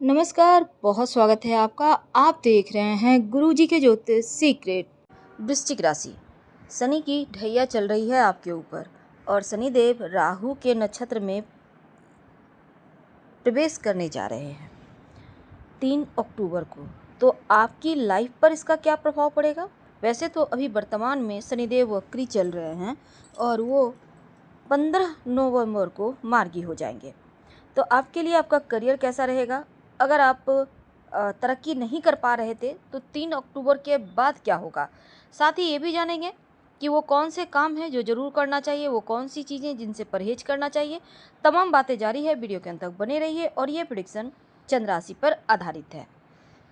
नमस्कार, बहुत स्वागत है आपका। आप देख रहे हैं गुरुजी के ज्योतिष सीक्रेट। वृश्चिक राशि, शनि की ढैया चल रही है आपके ऊपर और शनिदेव राहु के नक्षत्र में प्रवेश करने जा रहे हैं 3 अक्टूबर को। तो आपकी लाइफ पर इसका क्या प्रभाव पड़ेगा? वैसे तो अभी वर्तमान में शनिदेव वक्री चल रहे हैं और वो 15 नवंबर को मार्गी हो जाएंगे। तो आपके लिए आपका करियर कैसा रहेगा? अगर आप तरक्की नहीं कर पा रहे थे तो 3 अक्टूबर के बाद क्या होगा? साथ ही ये भी जानेंगे कि वो कौन से काम हैं जो ज़रूर करना चाहिए, वो कौन सी चीज़ें जिनसे परहेज करना चाहिए। तमाम बातें जारी है, वीडियो के अंत तक बने रहिए। और ये प्रेडिक्शन चंद्र राशि पर आधारित है।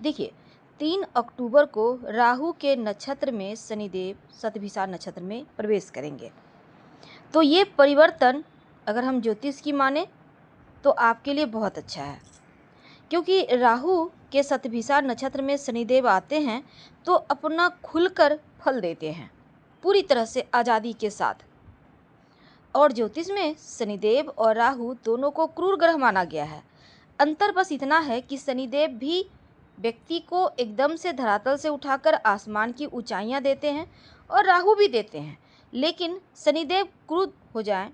देखिए, 3 अक्टूबर को राहु के नक्षत्र में शनिदेव शतभिषा नक्षत्र में प्रवेश करेंगे। तो ये परिवर्तन अगर हम ज्योतिष की माने तो आपके लिए बहुत अच्छा है, क्योंकि राहु के शतभिषा नक्षत्र में शनिदेव आते हैं तो अपना खुलकर फल देते हैं पूरी तरह से आज़ादी के साथ। और ज्योतिष में शनिदेव और राहु दोनों को क्रूर ग्रह माना गया है। अंतर बस इतना है कि शनिदेव भी व्यक्ति को एकदम से धरातल से उठाकर आसमान की ऊंचाइयां देते हैं और राहु भी देते हैं। लेकिन शनिदेव क्रुद्ध हो जाएं,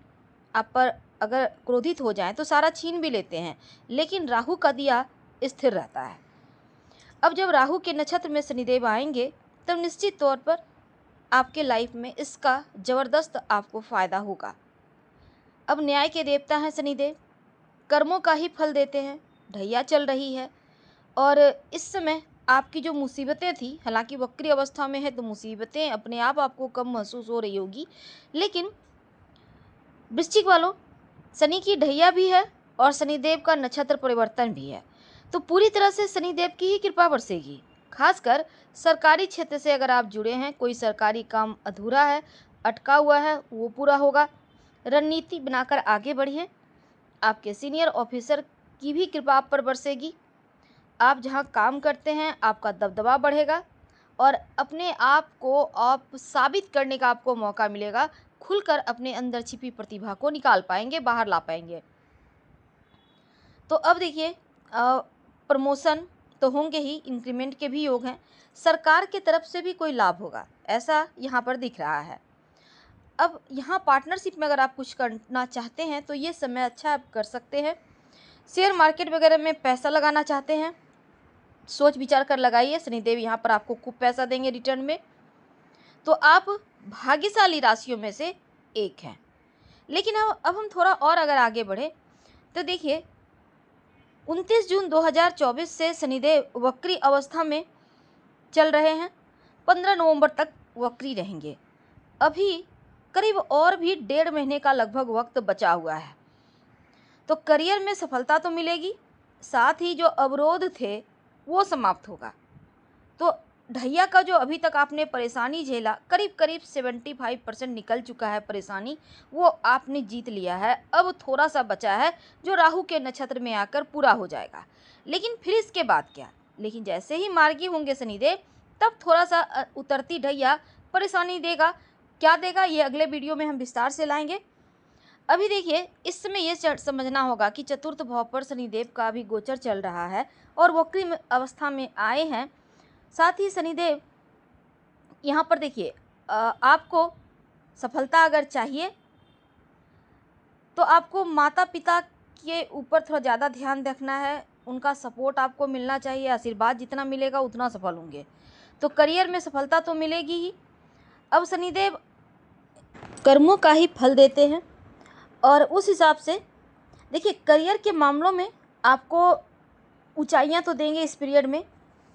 आप पर अगर क्रोधित हो जाएं तो सारा छीन भी लेते हैं, लेकिन राहु का दिया स्थिर रहता है। अब जब राहु के नक्षत्र में शनिदेव आएंगे तब निश्चित तौर पर आपके लाइफ में इसका ज़बरदस्त आपको फ़ायदा होगा। अब न्याय के देवता हैं शनिदेव, कर्मों का ही फल देते हैं। ढैया चल रही है और इस समय आपकी जो मुसीबतें थी, हालांकि वक्री अवस्था में है तो मुसीबतें अपने आप आपको कम महसूस हो रही होगी, लेकिन वृश्चिक वालों, शनि की ढैया भी है और शनिदेव का नक्षत्र परिवर्तन भी है। तो पूरी तरह से शनिदेव की ही कृपा बरसेगी। खासकर सरकारी क्षेत्र से अगर आप जुड़े हैं, कोई सरकारी काम अधूरा है, अटका हुआ है, वो पूरा होगा। रणनीति बनाकर आगे बढ़िए। आपके सीनियर ऑफिसर की भी कृपा आप पर बरसेगी। आप जहां काम करते हैं आपका दबदबा बढ़ेगा और अपने आप को आप साबित करने का आपको मौका मिलेगा। खुलकर अपने अंदर छिपी प्रतिभा को निकाल पाएंगे, बाहर ला पाएंगे। तो अब देखिए, प्रमोशन तो होंगे ही, इंक्रीमेंट के भी योग हैं। सरकार की तरफ से भी कोई लाभ होगा, ऐसा यहाँ पर दिख रहा है। अब यहाँ पार्टनरशिप में अगर आप कुछ करना चाहते हैं तो ये समय अच्छा आप कर सकते हैं। शेयर मार्केट वगैरह में पैसा लगाना चाहते हैं, सोच विचार कर लगाइए। शनिदेव यहाँ पर आपको खूब पैसा देंगे रिटर्न में। तो आप भाग्यशाली राशियों में से एक हैं। लेकिन अब हम थोड़ा और अगर आगे बढ़े तो देखिए, 29 जून 2024 से शनिदेव वक्री अवस्था में चल रहे हैं, 15 नवंबर तक वक्री रहेंगे। अभी करीब और भी 1.5 महीने का लगभग वक्त बचा हुआ है। तो करियर में सफलता तो मिलेगी, साथ ही जो अवरोध थे वो समाप्त होगा। तो ढैया का जो अभी तक आपने परेशानी झेला, करीब करीब 75% निकल चुका है परेशानी, वो आपने जीत लिया है। अब थोड़ा सा बचा है जो राहु के नक्षत्र में आकर पूरा हो जाएगा। लेकिन फिर इसके बाद क्या? लेकिन जैसे ही मार्गी होंगे शनिदेव, तब थोड़ा सा उतरती ढैया परेशानी देगा। क्या देगा ये अगले वीडियो में हम विस्तार से लाएंगे। अभी देखिए, इस समय ये समझना होगा कि चतुर्थ भाव पर शनिदेव का भी गोचर चल रहा है और वक्री अवस्था में आए हैं। साथ ही शनिदेव यहाँ पर देखिए, आपको सफलता अगर चाहिए तो आपको माता पिता के ऊपर थोड़ा ज़्यादा ध्यान रखना है। उनका सपोर्ट आपको मिलना चाहिए, आशीर्वाद जितना मिलेगा उतना सफल होंगे। तो करियर में सफलता तो मिलेगी ही। अब शनिदेव कर्मों का ही फल देते हैं और उस हिसाब से देखिए, करियर के मामलों में आपको ऊंचाइयां तो देंगे इस पीरियड में।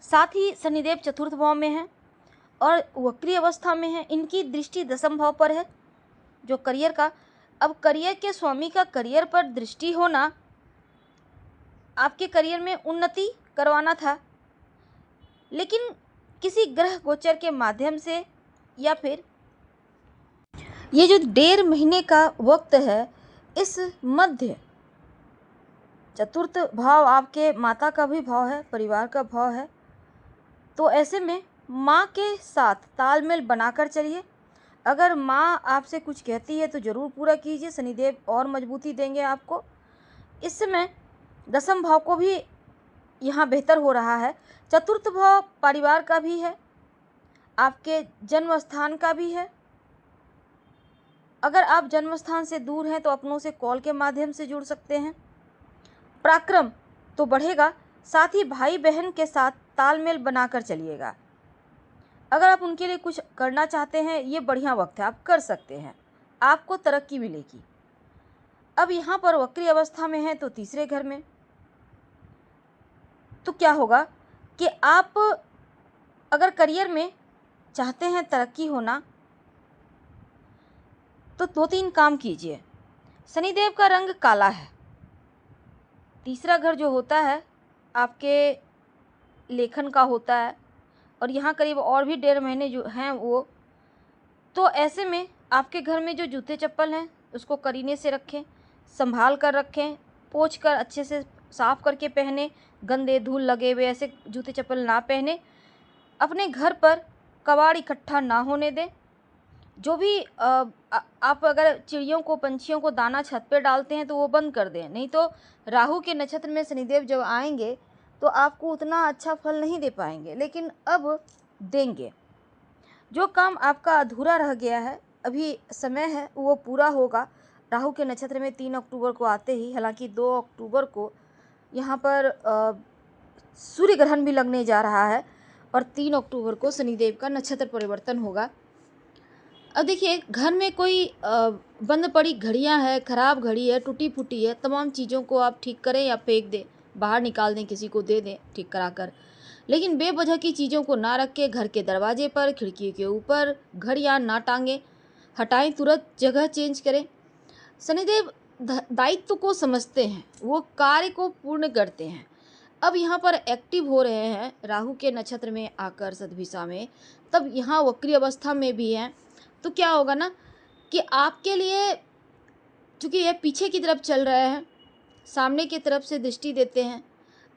साथ ही शनिदेव चतुर्थ भाव में हैं और वक्री अवस्था में है। इनकी दृष्टि दशम भाव पर है जो करियर का। अब करियर के स्वामी का करियर पर दृष्टि होना आपके करियर में उन्नति करवाना था, लेकिन किसी ग्रह गोचर के माध्यम से या फिर ये जो 1.5 महीने का वक्त है, इस मध्य चतुर्थ भाव आपके माता का भी भाव है, परिवार का भाव है। तो ऐसे में माँ के साथ तालमेल बनाकर चलिए। अगर माँ आपसे कुछ कहती है तो ज़रूर पूरा कीजिए, शनिदेव और मजबूती देंगे आपको। इस समय दसम भाव को भी यहाँ बेहतर हो रहा है। चतुर्थ भाव परिवार का भी है, आपके जन्म स्थान का भी है। अगर आप जन्म स्थान से दूर हैं तो अपनों से कॉल के माध्यम से जुड़ सकते हैं। पराक्रम तो बढ़ेगा, साथ ही भाई बहन के साथ तालमेल बनाकर चलिएगा। अगर आप उनके लिए कुछ करना चाहते हैं, ये बढ़िया वक्त है, आप कर सकते हैं, आपको तरक्की मिलेगी। अब यहाँ पर वक्री अवस्था में है तो तीसरे घर में, तो क्या होगा कि आप अगर करियर में चाहते हैं तरक्की होना तो 2-3 काम कीजिए। शनिदेव का रंग काला है। तीसरा घर जो होता है आपके लेखन का होता है, और यहाँ करीब और भी 1.5 महीने जो हैं वो, तो ऐसे में आपके घर में जो जूते चप्पल हैं उसको करीने से रखें, संभाल कर रखें, पोंछ कर अच्छे से साफ करके पहने। गंदे धूल लगे हुए ऐसे जूते चप्पल ना पहने। अपने घर पर कबाड़ इकट्ठा ना होने दें। जो भी आप अगर चिड़ियों को, पंछियों को दाना छत पे डालते हैं तो वो बंद कर दें, नहीं तो राहु के नक्षत्र में शनिदेव जब आएंगे तो आपको उतना अच्छा फल नहीं दे पाएंगे, लेकिन अब देंगे। जो काम आपका अधूरा रह गया है, अभी समय है, वो पूरा होगा। राहु के नक्षत्र में 3 अक्टूबर को आते ही, हालांकि 2 अक्टूबर को यहाँ पर सूर्य ग्रहण भी लगने जा रहा है और 3 अक्टूबर को शनिदेव का नक्षत्र परिवर्तन होगा। अब देखिए, घर में कोई बंद पड़ी घड़ियां है, ख़राब घड़ी है, टूटी फूटी है, तमाम चीज़ों को आप ठीक करें या फेंक दें, बाहर निकाल दें, किसी को दे दें ठीक करा कर। लेकिन बेवजह की चीज़ों को ना रख के घर के दरवाजे पर, खिड़की के ऊपर घड़ियां ना टांगें, हटाएं, तुरंत जगह चेंज करें। शनिदेव दायित्व को समझते हैं, वो कार्य को पूर्ण करते हैं। अब यहाँ पर एक्टिव हो रहे हैं राहु के नक्षत्र में आकर सतभिषा में, तब यहाँ वक्री अवस्था में भी हैं, तो क्या होगा ना कि आपके लिए, चूँकि ये पीछे की तरफ चल रहे हैं, सामने की तरफ से दृष्टि देते हैं।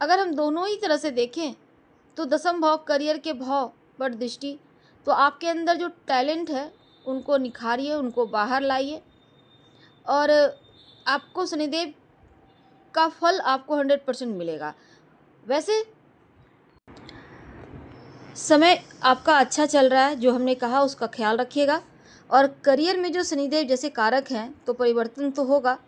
अगर हम दोनों ही तरह से देखें तो 10म भाव करियर के भाव पर दृष्टि, तो आपके अंदर जो टैलेंट है उनको निखारिए, उनको बाहर लाइए, और आपको शनिदेव का फल आपको 100% मिलेगा। वैसे समय आपका अच्छा चल रहा है, जो हमने कहा उसका ख्याल रखिएगा। और करियर में जो शनिदेव जैसे कारक हैं तो परिवर्तन तो होगा।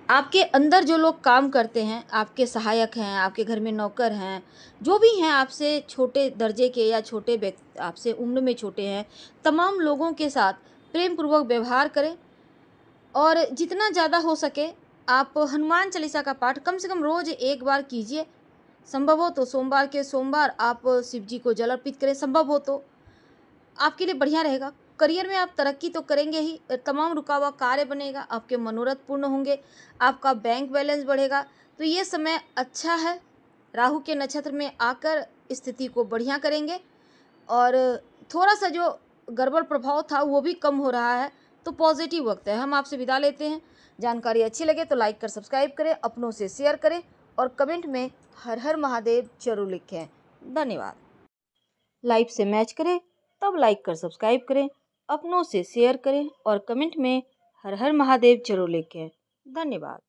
आपके अंदर जो लोग काम करते हैं, आपके सहायक हैं, आपके घर में नौकर हैं, जो भी हैं आपसे छोटे दर्जे के या छोटे व्यक्ति, आपसे उम्र में छोटे हैं, तमाम लोगों के साथ प्रेम पूर्वक व्यवहार करें। और जितना ज़्यादा हो सके आप हनुमान चालीसा का पाठ कम से कम रोज़ 1 बार कीजिए। संभव हो तो सोमवार के सोमवार आप शिव जी को जल अर्पित करें, संभव हो तो आपके लिए बढ़िया रहेगा। करियर में आप तरक्की तो करेंगे ही, तमाम रुका हुआ कार्य बनेगा, आपके मनोरथ पूर्ण होंगे, आपका बैंक बैलेंस बढ़ेगा। तो ये समय अच्छा है। राहु के नक्षत्र में आकर स्थिति को बढ़िया करेंगे, और थोड़ा सा जो गड़बड़ प्रभाव था वो भी कम हो रहा है, तो पॉजिटिव वक्त है। हम आपसे विदा लेते हैं। जानकारी अच्छी लगे तो लाइक कर सब्सक्राइब करें, अपनों से शेयर करें, और कमेंट में हर हर महादेव जरूर लिखें। धन्यवाद। लाइव से मैच करें तब लाइक कर सब्सक्राइब करें, अपनों से शेयर करें, और कमेंट में हर हर महादेव जरूर लिखें। धन्यवाद।